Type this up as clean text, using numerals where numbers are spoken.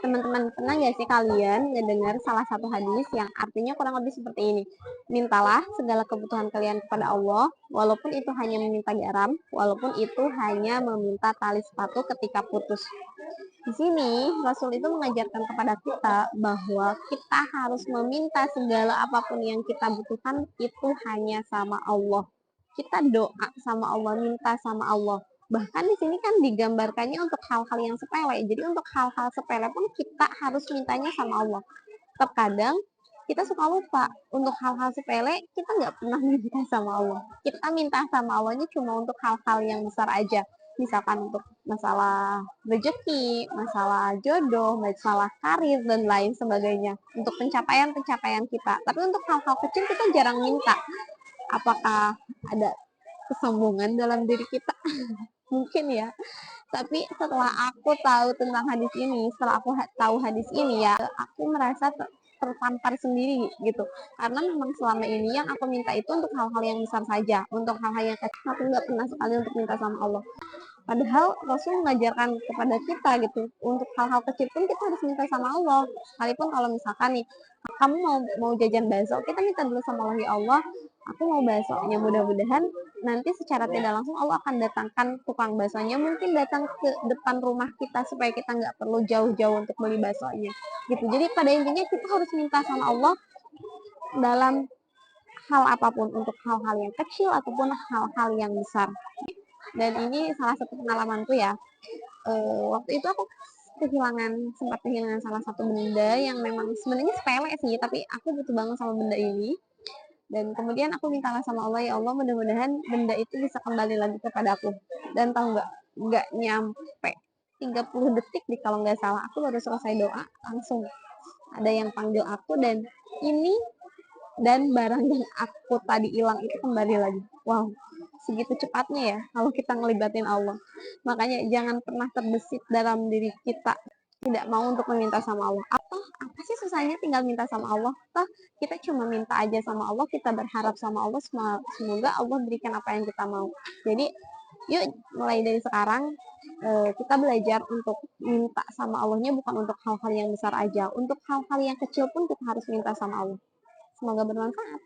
Teman-teman, pernah nggak sih kalian ngedengar salah satu hadis yang artinya kurang lebih seperti ini? Mintalah segala kebutuhan kalian kepada Allah, walaupun itu hanya meminta garam, walaupun itu hanya meminta tali sepatu ketika putus. Di sini, Rasul itu mengajarkan kepada kita bahwa kita harus meminta segala apapun yang kita butuhkan itu hanya sama Allah. Kita doa sama Allah, minta sama Allah. Bahkan di sini kan digambarkannya untuk hal-hal yang sepele. Jadi untuk hal-hal sepele pun kita harus mintanya sama Allah. Terkadang kita suka lupa untuk hal-hal sepele kita nggak pernah minta sama Allah. Kita minta sama Allahnya cuma untuk hal-hal yang besar aja. Misalkan untuk masalah rezeki, masalah jodoh, masalah karir dan lain sebagainya. Untuk pencapaian-pencapaian kita. Tapi untuk hal-hal kecil kita jarang minta. Apakah ada kesombongan dalam diri kita? Mungkin ya. Tapi setelah aku tahu tentang hadis ini, setelah aku tahu hadis ini ya, aku merasa tertampar sendiri gitu. Karena memang selama ini yang aku minta itu untuk hal-hal yang besar saja, untuk hal-hal yang kecil aku nggak pernah sekali untuk minta sama Allah. Padahal Rasul mengajarkan kepada kita gitu, untuk hal-hal kecil pun kita harus minta sama Allah. Sekalipun kalau misalkan nih, kamu mau jajan bakso, kita minta dulu sama Allah, ya Allah, aku mau baksonya, mudah-mudahan nanti secara tidak langsung Allah akan datangkan tukang baksonya, mungkin datang ke depan rumah kita supaya kita nggak perlu jauh-jauh untuk beli baksonya gitu. Jadi pada intinya kita harus minta sama Allah dalam hal apapun, untuk hal-hal yang kecil ataupun hal-hal yang besar. Dan ini salah satu pengalamanku ya. Waktu itu aku sempat kehilangan salah satu benda yang memang sebenarnya sepele sih, tapi aku butuh banget sama benda ini. Dan kemudian aku mintalah sama Allah, ya Allah, mudah-mudahan benda itu bisa kembali lagi kepada aku. Dan tahu nggak nyampe 30 detik nih kalau nggak salah, aku baru selesai doa, langsung ada yang panggil aku, dan ini dan barang yang aku tadi hilang itu kembali lagi. Wow, segitu cepatnya ya kalau kita ngelibatin Allah. Makanya jangan pernah terbesit dalam diri kita tidak mau untuk meminta sama Allah. Apa sih susahnya tinggal minta sama Allah? Toh kita cuma minta aja sama Allah, kita berharap sama Allah, semoga Allah berikan apa yang kita mau. Jadi yuk mulai dari sekarang kita belajar untuk minta sama Allahnya bukan untuk hal-hal yang besar aja. Untuk hal-hal yang kecil pun kita harus minta sama Allah. Semoga bermanfaat.